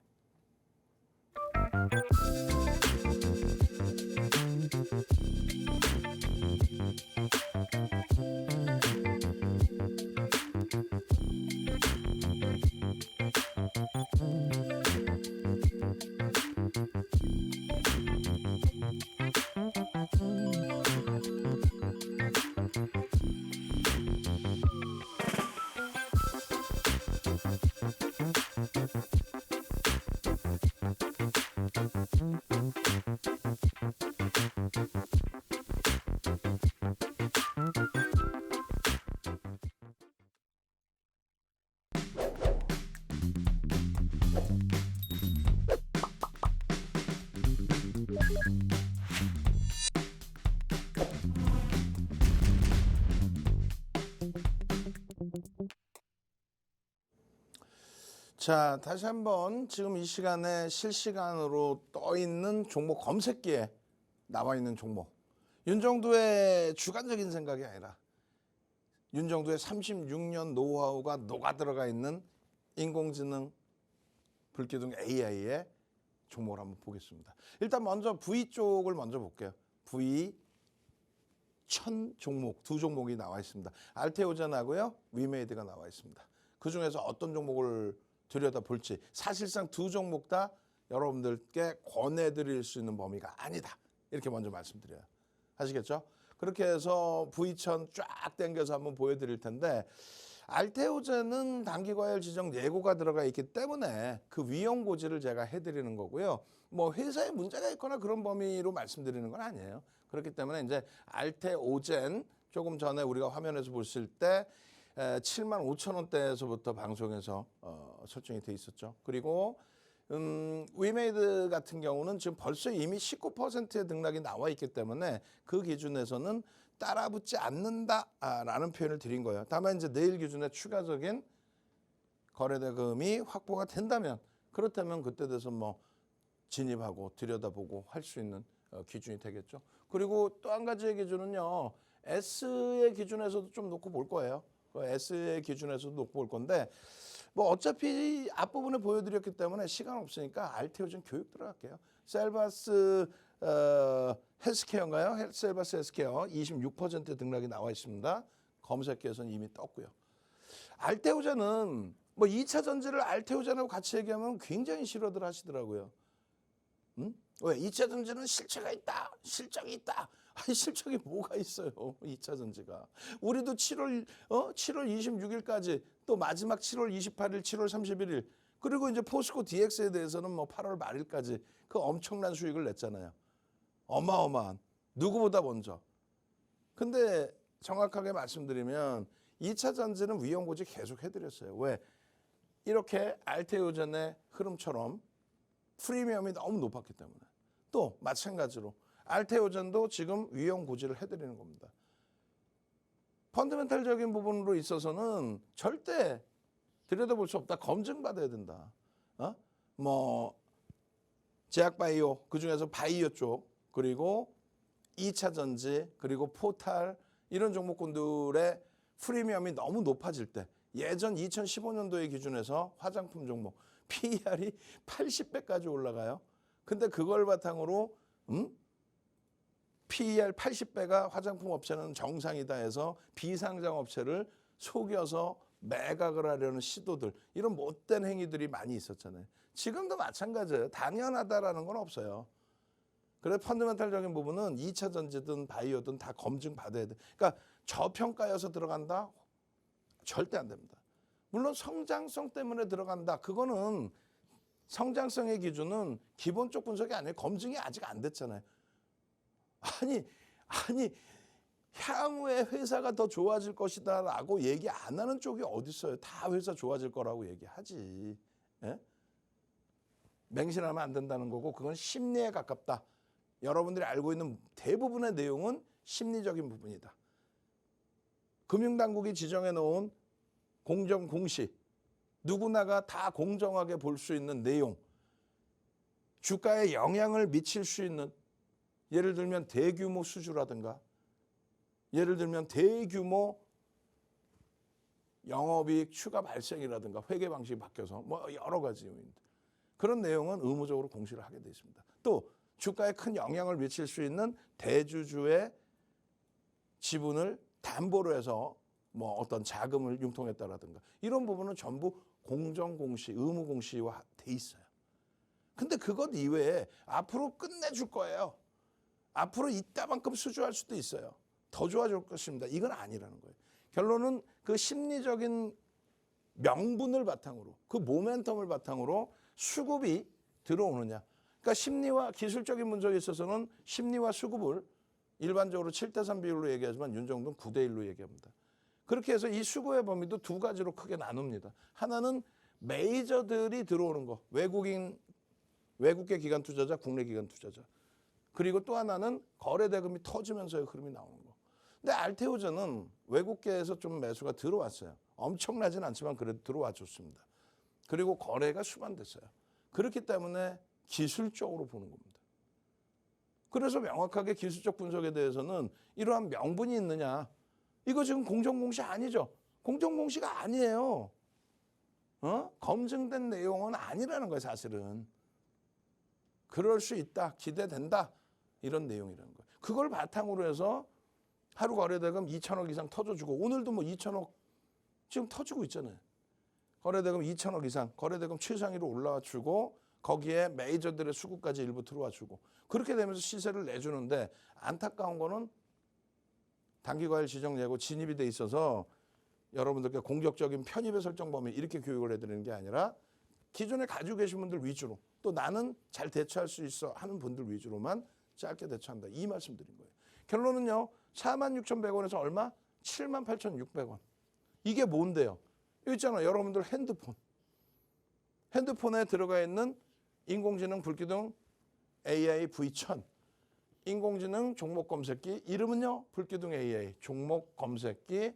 Speaker 2: 자, 다시 한번 지금 이 시간에 실시간으로 떠 있는 종목 검색기에 나와 있는 종목. 윤정두의 주관적인 생각이 아니라 윤정두의 36년 노하우가 녹아 들어가 있는 인공지능 불기둥 AI의 종목을 한번 보겠습니다. 일단 먼저 V 쪽을 먼저 볼게요. V 1000 종목, 두 종목이 나와 있습니다. 알테오젠하고요, 위메이드가 나와 있습니다. 그 중에서 어떤 종목을 들여다볼지, 사실상 두 종목 다 여러분들께 권해드릴 수 있는 범위가 아니다. 이렇게 먼저 말씀드려요. 아시겠죠? 그렇게 해서 V1000 쫙 당겨서 한번 보여드릴 텐데, 알테오젠은 단기과열 지정 예고가 들어가 있기 때문에 그 위험 고지를 제가 해드리는 거고요. 뭐 회사에 문제가 있거나 그런 범위로 말씀드리는 건 아니에요. 그렇기 때문에 이제 알테오젠 조금 전에 우리가 화면에서 보실 때 75,000원대에서부터 방송에서 설정이 돼 있었죠. 그리고 위메이드 같은 경우는 지금 벌써 이미 19%의 등락이 나와 있기 때문에 그 기준에서는 따라붙지 않는다라는 표현을 드린 거예요. 다만 이제 내일 기준에 추가적인 거래대금이 확보가 된다면, 그렇다면 그때 돼서 뭐 진입하고 들여다보고 할 수 있는 기준이 되겠죠. 그리고 또 한 가지의 기준은요, S의 기준에서도 좀 놓고 볼 거예요. S의 기준에서도 놓고 볼 건데, 뭐 어차피 앞부분에 보여드렸기 때문에 시간 없으니까 알테오젠 교육 들어갈게요. 셀바스 헬스케어인가요? 셀바스 헬스케어 26% 등락이 나와 있습니다. 검색기에서는 이미 떴고요. 알테오젠은 뭐 2차 전지를 알테오젠하고 같이 얘기하면 굉장히 싫어들 하시더라고요. 왜? 2차 전지는 실체가 있다, 실적이 있다. 아니, 실적이 뭐가 있어요, 2차 전지가. 우리도 7월 26일까지, 또 마지막 7월 28일, 7월 31일, 그리고 이제 포스코 DX에 대해서는 뭐 8월 말일까지 그 엄청난 수익을 냈잖아요. 어마어마한, 누구보다 먼저. 근데 정확하게 말씀드리면 2차 전지는 위험 고지 계속 해드렸어요. 왜? 이렇게 알테오젠의 흐름처럼 프리미엄이 너무 높았기 때문에. 또 마찬가지로 알테오젠도 지금 위험 고지를 해드리는 겁니다. 펀더멘탈적인 부분으로 있어서는 절대 들여다볼 수 없다. 검증받아야 된다. 뭐 제약바이오, 그중에서 바이오 쪽, 그리고 2차 전지, 그리고 포탈, 이런 종목군들의 프리미엄이 너무 높아질 때, 예전 2015년도의 기준에서 화장품 종목 PER이 80배까지 올라가요. 근데 그걸 바탕으로 PER 80배가 화장품 업체는 정상이다 해서 비상장 업체를 속여서 매각을 하려는 시도들, 이런 못된 행위들이 많이 있었잖아요. 지금도 마찬가지예요. 당연하다라는 건 없어요. 그래서 펀더멘탈적인 부분은 2차 전지든 바이오든 다 검증받아야 돼. 그러니까 저평가여서 들어간다? 절대 안 됩니다. 물론 성장성 때문에 들어간다. 그거는 성장성의 기준은 기본적 분석이 아니에요. 검증이 아직 안 됐잖아요. 아니 향후에 회사가 더 좋아질 것이다 라고 얘기 안 하는 쪽이 어디 있어요. 다 회사 좋아질 거라고 얘기하지. 예? 맹신하면 안 된다는 거고, 그건 심리에 가깝다. 여러분들이 알고 있는 대부분의 내용은 심리적인 부분이다. 금융당국이 지정해 놓은 공정 공시, 누구나가 다 공정하게 볼 수 있는 내용, 주가에 영향을 미칠 수 있는, 예를 들면 대규모 수주라든가, 예를 들면 대규모 영업이익 추가 발생이라든가, 회계 방식이 바뀌어서 뭐 여러 가지 요인들, 그런 내용은 의무적으로 공시를 하게 돼 있습니다. 또 주가에 큰 영향을 미칠 수 있는 대주주의 지분을 담보로 해서 뭐 어떤 자금을 융통했다라든가, 이런 부분은 전부 공정공시, 의무공시화 돼 있어요. 근데 그것 이외에 앞으로 끝내줄 거예요. 앞으로 이따만큼 수주할 수도 있어요. 더 좋아질 것입니다. 이건 아니라는 거예요. 결론은 그 심리적인 명분을 바탕으로, 그 모멘텀을 바탕으로 수급이 들어오느냐, 그러니까 심리와 기술적인 분석에 있어서는 심리와 수급을 일반적으로 7대3 비율로 얘기하지만 윤정도는 9대1로 얘기합니다. 그렇게 해서 이 수급의 범위도 두 가지로 크게 나눕니다. 하나는 메이저들이 들어오는 거, 외국계 기관 투자자, 국내 기관 투자자. 그리고 또 하나는 거래 대금이 터지면서의 흐름이 나오는 거. 근데 알테오전은 외국계에서 좀 매수가 들어왔어요. 엄청나진 않지만 그래도 들어와 줬습니다. 그리고 거래가 수반됐어요. 그렇기 때문에 기술적으로 보는 겁니다. 그래서 명확하게 기술적 분석에 대해서는 이러한 명분이 있느냐. 이거 지금 공정공시 아니죠. 공정공시가 아니에요. 검증된 내용은 아니라는 거예요, 사실은. 그럴 수 있다, 기대된다, 이런 내용이라는 거예요. 그걸 바탕으로 해서 하루 거래대금 2천억 이상 터져주고, 오늘도 뭐 2천억 지금 터지고 있잖아요. 거래대금 2천억 이상, 거래대금 최상위로 올라와주고, 거기에 메이저들의 수급까지 일부 들어와주고, 그렇게 되면서 시세를 내주는데, 안타까운 거는 단기과열 지정 예고 진입이 돼 있어서 여러분들께 공격적인 편입의 설정 범위 이렇게 교육을 해드리는 게 아니라 기존에 가지고 계신 분들 위주로, 또 나는 잘 대처할 수 있어 하는 분들 위주로만 짧게 대처한다, 이 말씀 드린 거예요. 결론은요, 46,100원에서 얼마? 78,600원. 이게 뭔데요? 여기 있잖아요, 여러분들 핸드폰에 들어가 있는 인공지능 불기둥 AI V1000, 인공지능 종목 검색기, 이름은요 불기둥 AI 종목 검색기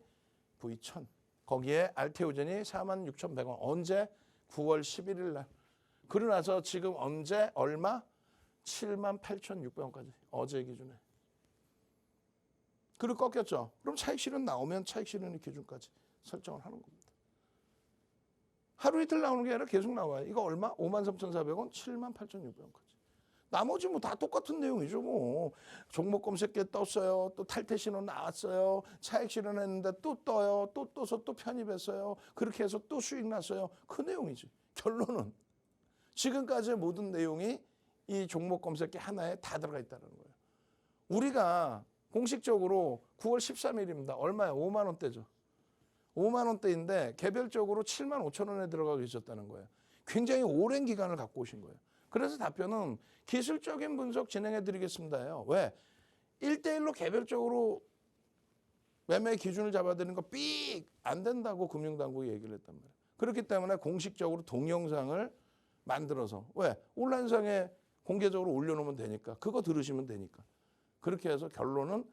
Speaker 2: V1000. 거기에 알테오젠이 46,100원. 언제? 9월 11일 날. 그러고 나서 지금 언제 얼마? 78,600원까지. 어제 기준에. 그리고 꺾였죠. 그럼 차익 실현 나오면 차익 실현의 기준까지 설정을 하는 겁니다. 하루 이틀 나오는 게 아니라 계속 나와요. 이거 얼마? 53,400원, 78,600원까지. 나머지 뭐 다 똑같은 내용이죠. 뭐 종목 검색기에 떴어요. 또 탈퇴 신호 나왔어요. 차익 실현했는데 또 떠요. 또 떠서 또 편입했어요. 그렇게 해서 또 수익 났어요. 그 내용이지. 결론은 지금까지의 모든 내용이 이 종목 검색기 하나에 다 들어가 있다는 거예요. 우리가 공식적으로 9월 13일입니다. 얼마예요? 5만 원대죠. 5만 원대인데 개별적으로 7만 5천 원에 들어가 계셨다는 거예요. 굉장히 오랜 기간을 갖고 오신 거예요. 그래서 답변은 기술적인 분석 진행해 드리겠습니다요. 왜? 1대1로 개별적으로 매매 기준을 잡아드리는 거 삑! 안 된다고 금융당국이 얘기를 했단 말이에요. 그렇기 때문에 공식적으로 동영상을 만들어서, 왜? 온라인상에 공개적으로 올려놓으면 되니까, 그거 들으시면 되니까. 그렇게 해서 결론은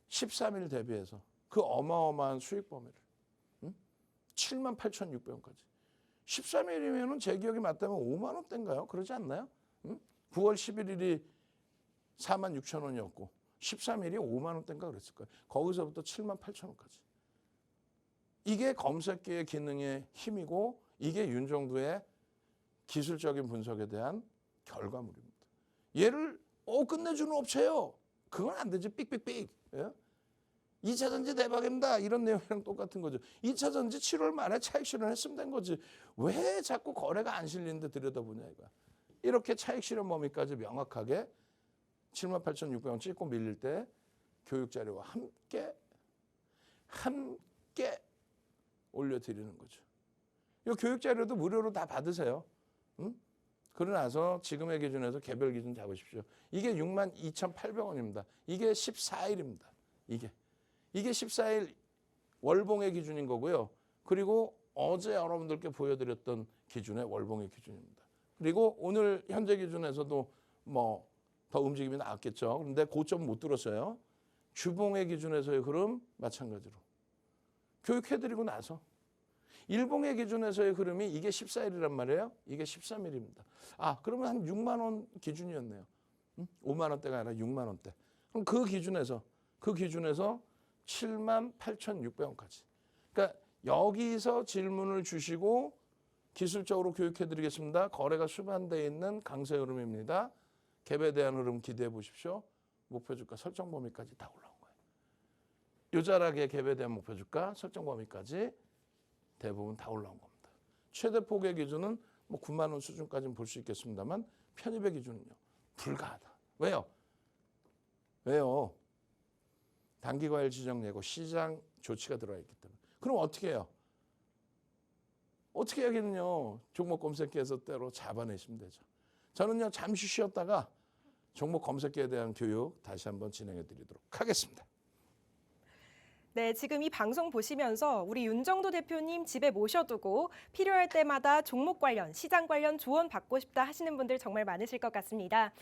Speaker 2: 13일 대비해서 그 어마어마한 수익 범위를 78,600원까지. 13일이면은 제 기억이 맞다면 5만 원대인가요? 그러지 않나요? 9월 11일이 46,000원이었고 13일이 5만 원대인가 그랬을 거예요. 거기서부터 78,000원까지. 이게 검색기의 기능의 힘이고 이게 윤정도의 기술적인 분석에 대한 결과물입니다. 얘를 끝내주는 업체요. 그건 안 되지. 삑삑삑. 예? 2차 전지 대박입니다. 이런 내용이랑 똑같은 거죠. 2차 전지 7월 말에 차익 실현했으면 된 거지. 왜 자꾸 거래가 안 실리는데 들여다보냐 이거. 이렇게 차익 실현 범위까지 명확하게 78,600원 찍고 밀릴 때 교육 자료와 함께 올려드리는 거죠. 이 교육 자료도 무료로 다 받으세요. 그러고 나서 지금의 기준에서 개별 기준 잡으십시오. 이게 62,800원입니다. 이게 14일입니다. 이게 14일 월봉의 기준인 거고요. 그리고 어제 여러분들께 보여드렸던 기준의 월봉의 기준입니다. 그리고 오늘 현재 기준에서도 뭐 더 움직임이 나왔겠죠. 그런데 고점 못 들었어요. 주봉의 기준에서의 흐름 마찬가지로. 교육해드리고 나서 일봉의 기준에서의 흐름이 이게 14일이란 말이에요. 이게 13일입니다. 그러면 한 6만 원 기준이었네요. 5만 원대가 아니라 6만 원대. 그럼 그 기준에서 78,600원까지. 그러니까 여기서 질문을 주시고 기술적으로 교육해드리겠습니다. 거래가 수반되어 있는 강세 흐름입니다. 갭에 대한 흐름 기대해 보십시오. 목표주가 설정 범위까지 다 올라온 거예요. 요자락의 갭에 대한 목표주가 설정 범위까지 대부분 다 올라온 겁니다. 최대 폭의 기준은 뭐 9만 원 수준까지는 볼 수 있겠습니다만 편입의 기준은요. 불가하다. 왜요? 단기과열 지정 예고 시장 조치가 들어가 있기 때문에. 그럼 어떻게 해요? 어떻게 하겠는요? 종목 검색기에서 때로 잡아내시면 되죠. 저는요 잠시 쉬었다가 종목 검색기에 대한 교육 다시 한번 진행해 드리도록 하겠습니다.
Speaker 1: 네, 지금 이 방송 보시면서 우리 윤정도 대표님 집에 모셔두고 필요할 때마다 종목 관련, 시장 관련 조언 받고 싶다 하시는 분들 정말 많으실 것 같습니다.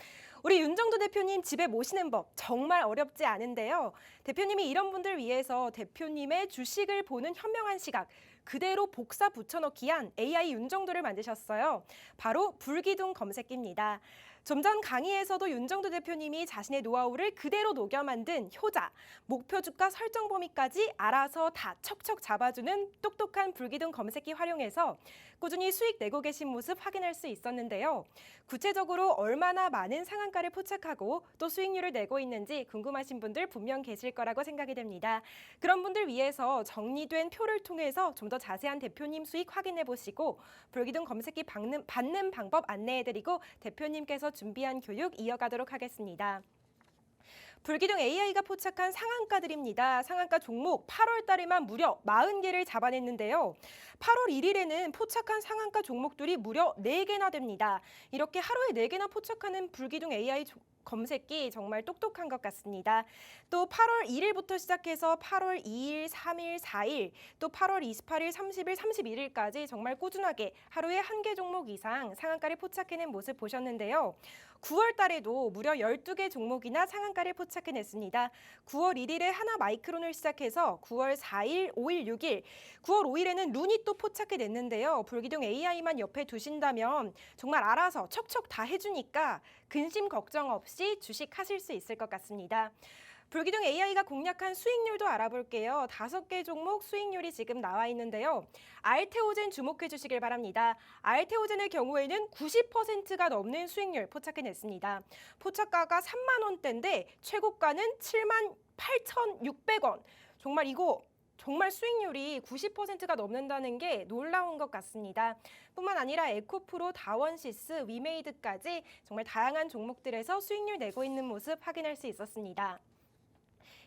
Speaker 1: 우리 윤정도 대표님 집에 모시는 법 정말 어렵지 않은데요. 대표님이 이런 분들 위해서 대표님의 주식을 보는 현명한 시각, 그대로 복사 붙여넣기 한 AI 윤정도를 만드셨어요. 바로 불기둥 검색기입니다. 좀 전 강의에서도 윤정도 대표님이 자신의 노하우를 그대로 녹여 만든 효자, 목표 주가 설정 범위까지 알아서 다 척척 잡아주는 똑똑한 불기둥 검색기 활용해서 꾸준히 수익 내고 계신 모습 확인할 수 있었는데요. 구체적으로 얼마나 많은 상한가를 포착하고 또 수익률을 내고 있는지 궁금하신 분들 분명 계실 거라고 생각이 됩니다. 그런 분들 위해서 정리된 표를 통해서 좀 더 자세한 대표님 수익 확인해 보시고 불기둥 검색기 받는 방법 안내해드리고 대표님께서 준비한 교육 이어가도록 하겠습니다. 불기둥 AI가 포착한 상한가들입니다. 상한가 종목 8월 달에만 무려 40개를 잡아냈는데요. 8월 1일에는 포착한 상한가 종목들이 무려 4개나 됩니다. 이렇게 하루에 4개나 포착하는 불기둥 AI 검색기 정말 똑똑한 것 같습니다. 또 8월 1일부터 시작해서 8월 2일, 3일, 4일, 또 8월 28일, 30일, 31일까지 정말 꾸준하게 하루에 1개 종목 이상 상한가를 포착해낸 모습 보셨는데요. 9월 달에도 무려 12개 종목이나 상한가를 포착해냈습니다. 9월 1일에 하나 마이크론을 시작해서 9월 4일, 5일, 6일, 9월 5일에는 룬이 또 포착해냈는데요. 불기둥 AI만 옆에 두신다면 정말 알아서 척척 다 해주니까 근심 걱정 없이 주식하실 수 있을 것 같습니다. 불기둥 AI가 공략한 수익률도 알아볼게요. 5개 종목 수익률이 지금 나와 있는데요. 알테오젠 주목해 주시길 바랍니다. 알테오젠의 경우에는 90%가 넘는 수익률 포착해냈습니다. 포착가가 3만 원대인데 최고가는 7만 8,600원. 정말 이거 정말 수익률이 90%가 넘는다는 게 놀라운 것 같습니다. 뿐만 아니라 에코프로, 다원시스, 위메이드까지 정말 다양한 종목들에서 수익률 내고 있는 모습 확인할 수 있었습니다.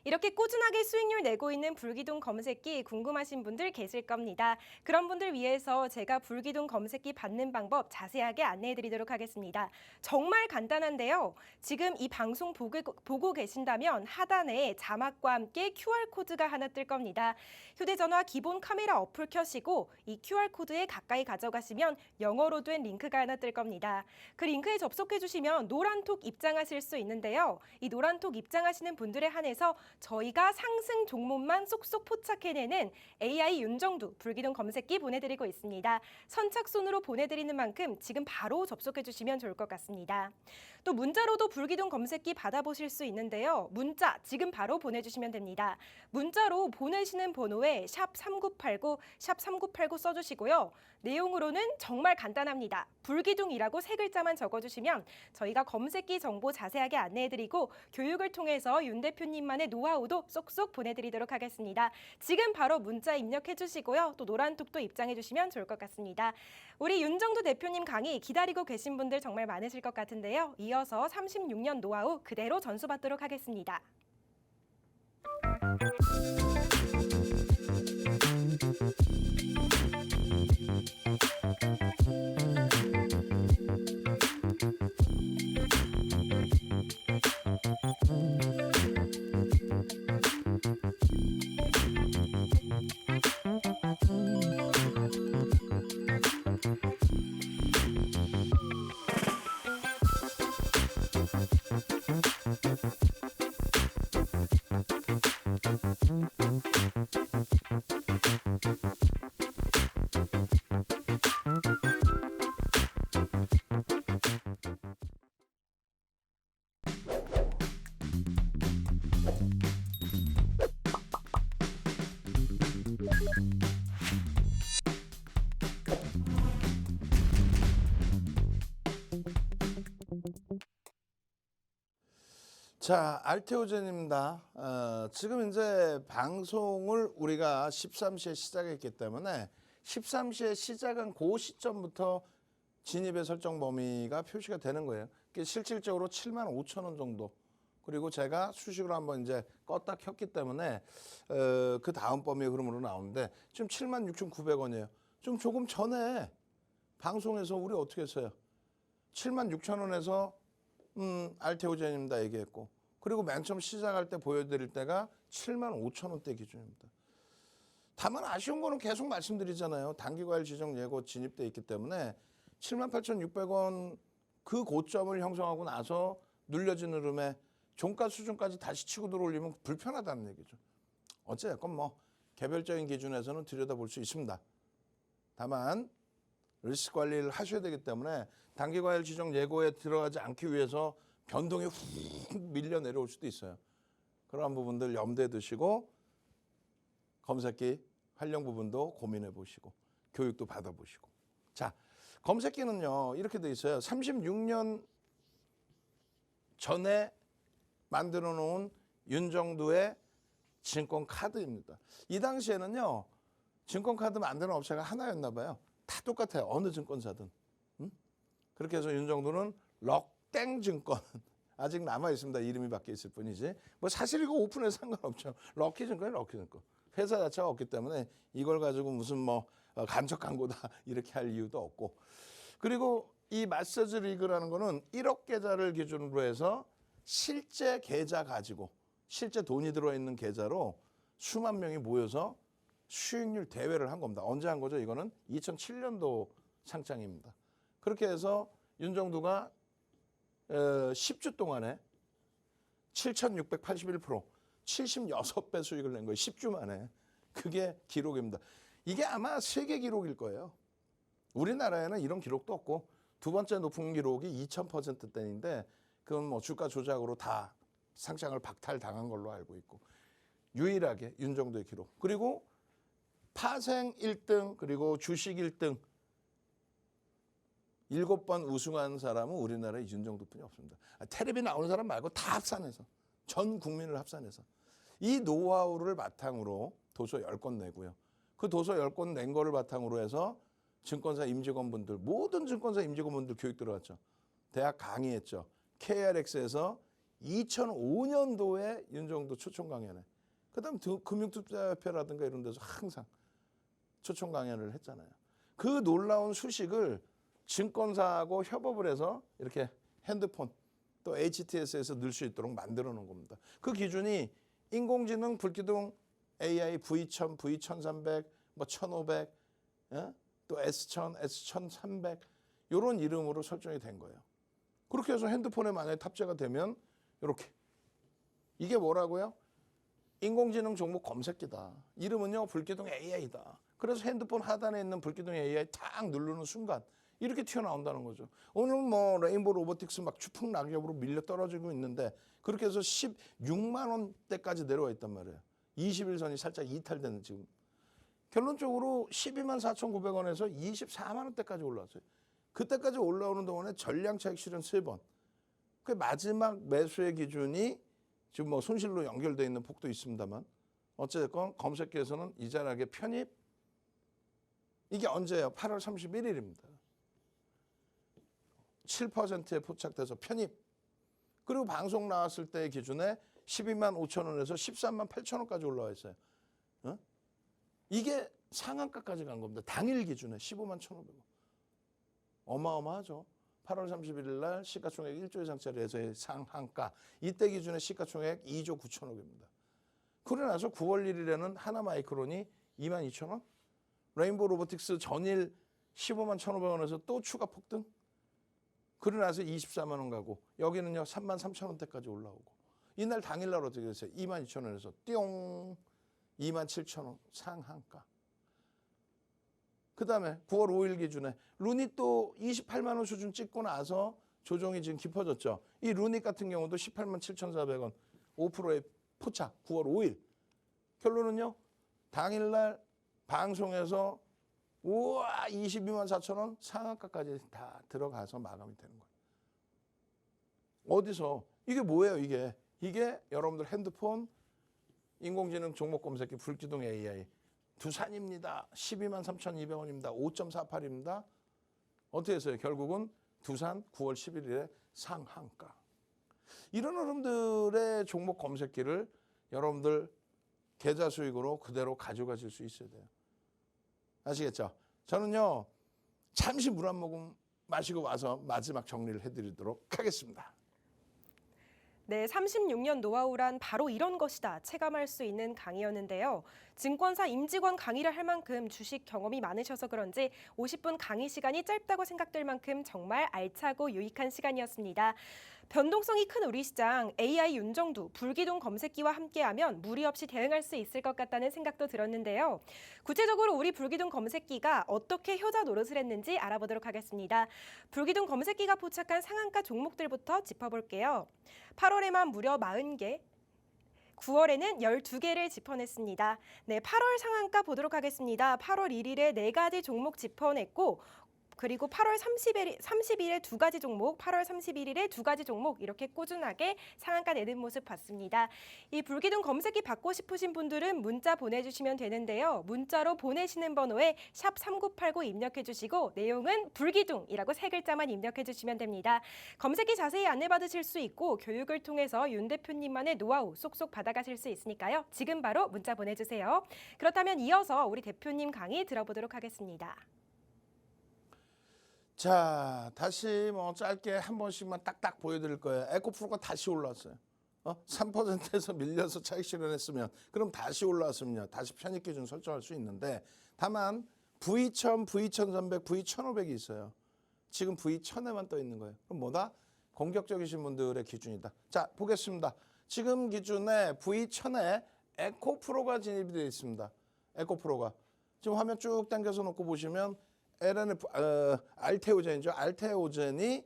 Speaker 1: 이렇게 꾸준하게 수익률 내고 있는 불기둥 검색기 궁금하신 분들 계실 겁니다. 그런 분들 위해서 제가 불기둥 검색기 받는 방법 자세하게 안내해 드리도록 하겠습니다. 정말 간단한데요. 지금 이 방송 보고 계신다면 하단에 자막과 함께 QR코드가 하나 뜰 겁니다. 휴대전화 기본 카메라 어플 켜시고 이 QR코드에 가까이 가져가시면 영어로 된 링크가 하나 뜰 겁니다. 그 링크에 접속해 주시면 노란톡 입장하실 수 있는데요. 이 노란톡 입장하시는 분들에 한해서 저희가 상승 종목만 쏙쏙 포착해내는 AI 윤정도 불기둥 검색기 보내드리고 있습니다. 선착순으로 보내드리는 만큼 지금 바로 접속해 주시면 좋을 것 같습니다. 또 문자로도 불기둥 검색기 받아보실 수 있는데요. 문자 지금 바로 보내주시면 됩니다. 문자로 보내시는 번호에 샵3989, 샵3989 써주시고요. 내용으로는 정말 간단합니다. 불기둥이라고 3글자만 적어주시면 저희가 검색기 정보 자세하게 안내해드리고 교육을 통해서 윤 대표님만의 노하우도 쏙쏙 보내드리도록 하겠습니다. 지금 바로 문자 입력해주시고요. 또 노란톡도 입장해주시면 좋을 것 같습니다. 우리 윤정도 대표님 강의 기다리고 계신 분들 정말 많으실 것 같은데요. 이어서 36년 노하우 그대로 전수받도록 하겠습니다.
Speaker 2: 자, 알테오젠입니다. 지금 이제 방송을 우리가 13시에 시작했기 때문에 13시에 시작한 그 시점부터 진입의 설정 범위가 표시가 되는 거예요. 실질적으로 7만 5천 원 정도. 그리고 제가 수식으로 한번 이제 껐다 켰기 때문에 그 다음 범위의 흐름으로 나오는데 지금 7만 6,900원이에요. 좀 조금 전에 방송에서 우리 어떻게 했어요? 76,000원에서 알테오젠입니다 얘기했고, 그리고 맨 처음 시작할 때 보여드릴 때가 75,000원대 기준입니다. 다만 아쉬운 거는 계속 말씀드리잖아요. 단기과일 지정 예고 진입돼 있기 때문에 78,600원 그 고점을 형성하고 나서 눌려진 흐름에 종가 수준까지 다시 치고 들어올리면 불편하다는 얘기죠. 어쨌건 뭐 개별적인 기준에서는 들여다볼 수 있습니다. 다만 리스크 관리를 하셔야 되기 때문에 단기과일 지정 예고에 들어가지 않기 위해서 변동이 훅 밀려 내려올 수도 있어요. 그러한 부분들 염두에 두시고 검색기 활용 부분도 고민해 보시고 교육도 받아보시고. 자, 검색기는요 이렇게 돼 있어요. 36년 전에 만들어 놓은 윤정두의 증권 카드입니다. 이 당시에는요 증권 카드 만드는 업체가 하나였나 봐요. 다 똑같아요. 어느 증권사든. 그렇게 해서 윤정두는 럭땡증권 아직 남아 있습니다. 이름이 바뀌어 있을 뿐이지. 뭐 사실 이거 오픈해서 상관없죠. 럭키증권이 럭키증권. 회사 자체가 없기 때문에 이걸 가지고 무슨 뭐 간접 광고다 이렇게 할 이유도 없고. 그리고 이 마사지 리그라는 거는 1억 계좌를 기준으로 해서 실제 계좌 가지고 실제 돈이 들어있는 계좌로 수만 명이 모여서 수익률 대회를 한 겁니다. 언제 한 거죠? 이거는 2007년도 상장입니다. 그렇게 해서 윤정두가 10주 동안에 7,681%, 76배 수익을 낸 거예요. 10주 만에. 그게 기록입니다. 이게 아마 세계 기록일 거예요. 우리나라에는 이런 기록도 없고 두 번째 높은 기록이 2000%대인데 그건 뭐 주가 조작으로 다 상장을 박탈당한 걸로 알고 있고 유일하게 윤정두의 기록. 그리고 파생 1등 그리고 주식 1등 7번 우승한 사람은 우리나라에 윤정두뿐이 없습니다. 텔레비 나오는 사람 말고 다 합산해서 전 국민을 합산해서 이 노하우를 바탕으로 도서 10권 내고요. 그 도서 10권 낸 거를 바탕으로 해서 증권사 임직원분들 모든 증권사 임직원분들 교육 들어갔죠. 대학 강의했죠. KRX에서 2005년도에 윤정두 초청 강연에 그다음 금융투자협회라든가 이런 데서 항상 초청 강연을 했잖아요. 그 놀라운 수식을 증권사하고 협업을 해서 이렇게 핸드폰 또 HTS에서 넣을 수 있도록 만들어 놓은 겁니다. 그 기준이 인공지능 불기둥 AI V1000, V1300, 뭐 1500, 예? 또 S1000, S1300 이런 이름으로 설정이 된 거예요. 그렇게 해서 핸드폰에 만약에 탑재가 되면 이렇게 이게 뭐라고요? 인공지능 종목 검색기다. 이름은요 불기둥 AI다. 그래서 핸드폰 하단에 있는 불기둥 AI 탁 누르는 순간 이렇게 튀어나온다는 거죠. 오늘 뭐 레인보우 로보틱스 막 추풍낙엽으로 밀려 떨어지고 있는데 그렇게 해서 16만 원대까지 내려와 있단 말이에요. 21선이 살짝 이탈되는 지금. 결론적으로 124,900원에서 24만 원대까지 올라왔어요. 그때까지 올라오는 동안에 전량 차익 실현 3번. 그 마지막 매수의 기준이 지금 뭐 손실로 연결되어 있는 폭도 있습니다만 어쨌든 검색기에서는 이 자락에 편입 이게 언제예요? 8월 31일입니다. 7%에 포착돼서 편입. 그리고 방송 나왔을 때의 기준에 12만 5천 원에서 13만 8천 원까지 올라와 있어요. 어? 이게 상한가까지 간 겁니다. 당일 기준에 15만 1,500원. 어마어마하죠. 8월 31일 날 시가총액 1조 이상짜리에서의 상한가. 이때 기준에 시가총액 2조 9천억입니다. 그러고 나서 9월 1일에는 하나마이크론이 2만 2천 원. 레인보우 로보틱스 전일 15만 1,500원에서 또 추가 폭등. 그러고 나서 24만 원 가고 여기는요 3만 3천 원대까지 올라오고 이날 당일날 어떻게 됐어요? 2만 2천 원에서 띵 2만 7천 원 상한가. 그 다음에 9월 5일 기준에 루닛 또 28만 원 수준 찍고 나서 조정이 지금 깊어졌죠. 이 루닛 같은 경우도 18만 7,400원 5%의 포착 9월 5일. 결론은요. 당일날 방송에서 우와 22만 4천 원 상한가까지 다 들어가서 마감이 되는 거예요. 어디서? 이게 뭐예요 이게? 이게 여러분들 핸드폰 인공지능 종목 검색기 불기둥 AI 두산입니다. 12만 3,200원입니다. 5.48입니다. 어떻게 했어요? 결국은 두산 9월 11일에 상한가. 이런 여러분들의 종목 검색기를 여러분들 계좌 수익으로 그대로 가져가실 수 있어야 돼요. 아시겠죠? 저는요 잠시 물 한 모금 마시고 와서 마지막 정리를 해드리도록 하겠습니다.
Speaker 1: 네, 36년 노하우란 바로 이런 것이다 체감할 수 있는 강의였는데요. 증권사 임직원 강의를 할 만큼 주식 경험이 많으셔서 그런지 50분 강의 시간이 짧다고 생각될 만큼 정말 알차고 유익한 시간이었습니다. 변동성이 큰 우리 시장, AI 윤정두, 불기둥 검색기와 함께하면 무리 없이 대응할 수 있을 것 같다는 생각도 들었는데요. 구체적으로 우리 불기둥 검색기가 어떻게 효자 노릇을 했는지 알아보도록 하겠습니다. 불기둥 검색기가 포착한 상한가 종목들부터 짚어볼게요. 8월에만 무려 40개, 9월에는 12개를 짚어냈습니다. 네, 8월 상한가 보도록 하겠습니다. 8월 1일에 4가지 종목 짚어냈고 그리고 8월 30일에 2가지 종목, 8월 31일에 2가지 종목 이렇게 꾸준하게 상한가 내는 모습 봤습니다. 이 불기둥 검색기 받고 싶으신 분들은 문자 보내주시면 되는데요. 문자로 보내시는 번호에 샵 3989 입력해 주시고 내용은 불기둥이라고 3글자만 입력해 주시면 됩니다. 검색기 자세히 안내받으실 수 있고 교육을 통해서 윤 대표님만의 노하우 쏙쏙 받아가실 수 있으니까요. 지금 바로 문자 보내주세요. 그렇다면 이어서 우리 대표님 강의 들어보도록 하겠습니다.
Speaker 2: 자, 다시 뭐 짧게 한 번씩만 딱딱 보여드릴 거예요. 에코프로가 다시 올라왔어요. 3%에서 밀려서 차익 실현했으면 그럼 다시 올라왔으면요. 다시 편입 기준 설정할 수 있는데 다만 V1000, V1300, V1500이 있어요. 지금 V1000에만 떠 있는 거예요. 그럼 뭐다? 공격적이신 분들의 기준이다. 자, 보겠습니다. 지금 기준에 V1000에 에코프로가 진입이 되어 있습니다. 에코프로가. 지금 화면 쭉 당겨서 놓고 보시면 알테오젠이죠. 알테오젠이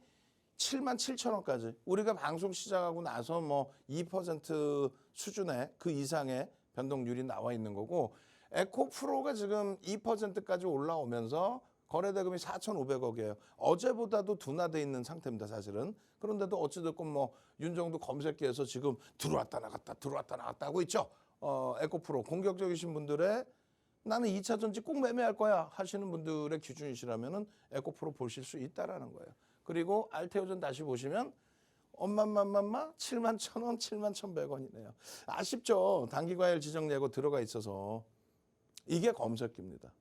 Speaker 2: 77,000원까지. 우리가 방송 시작하고 나서 뭐 2% 수준의 그 이상의 변동률이 나와 있는 거고 에코프로가 지금 2%까지 올라오면서 거래대금이 4,500억이에요. 어제보다도 둔화돼 있는 상태입니다, 사실은. 그런데도 어찌됐건 뭐 윤정두 검색기에서 지금 들어왔다 나갔다 하고 있죠. 에코프로 공격적이신 분들의 나는 2차 전지 꼭 매매할 거야 하시는 분들의 기준이시라면은 에코프로 보실 수 있다라는 거예요. 그리고 알테오전 다시 보시면 엄마맘마마 71,000원, 71,100원이네요. 아쉽죠. 단기과열 지정 예고 들어가 있어서 이게 검색기입니다.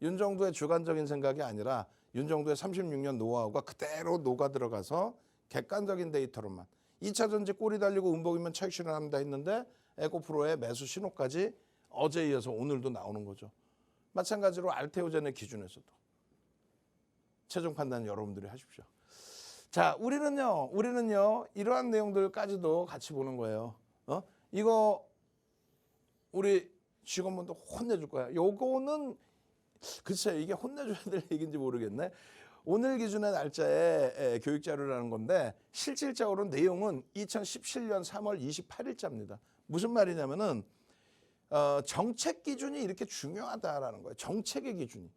Speaker 2: 윤정두의 주관적인 생각이 아니라 윤정두의 36년 노하우가 그대로 녹아 들어가서 객관적인 데이터로만 2차 전지 꼬리 달리고 음복이면 차익 실현합니다 했는데 에코프로의 매수 신호까지 어제에 이어서 오늘도 나오는 거죠. 마찬가지로 알테오젠의 기준에서도 최종 판단 여러분들이 하십시오. 자, 우리는요 이러한 내용들까지도 같이 보는 거예요. 이거 우리 직원분도 혼내줄 거야. 요거는 글쎄 이게 혼내줘야 될 얘기인지 모르겠네. 오늘 기준의 날짜에 교육 자료라는 건데 실질적으로 내용은 2017년 3월 28일자입니다. 무슨 말이냐면은 정책 기준이 이렇게 중요하다라는 거예요. 정책의 기준이.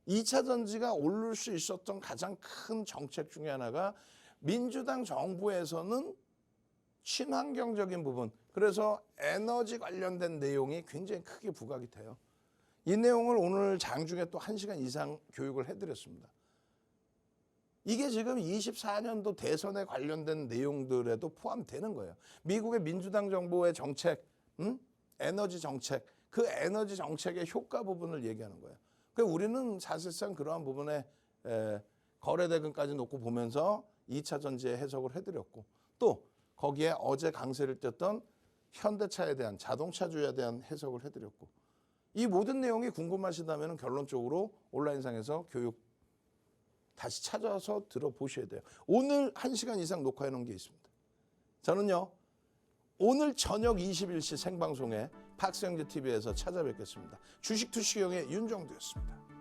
Speaker 2: 2차 전지가 오를 수 있었던 가장 큰 정책 중에 하나가 민주당 정부에서는 친환경적인 부분, 그래서 에너지 관련된 내용이 굉장히 크게 부각이 돼요. 이 내용을 오늘 장중에 또 1시간 이상 교육을 해드렸습니다. 이게 지금 24년도 대선에 관련된 내용들에도 포함되는 거예요. 미국의 민주당 정부의 정책, 에너지 정책, 그 에너지 정책의 효과 부분을 얘기하는 거예요. 그러니까 우리는 사실상 그러한 부분에 거래대금까지 놓고 보면서 2차 전지의 해석을 해드렸고 또 거기에 어제 강세를 띄었던 현대차에 대한 자동차주에 대한 해석을 해드렸고 이 모든 내용이 궁금하시다면 결론적으로 온라인상에서 교육 다시 찾아서 들어보셔야 돼요. 오늘 1시간 이상 녹화해 놓은 게 있습니다. 저는요. 오늘 저녁 21시 생방송에 박성재 TV에서 찾아뵙겠습니다. 주식투시경의 윤정두였습니다.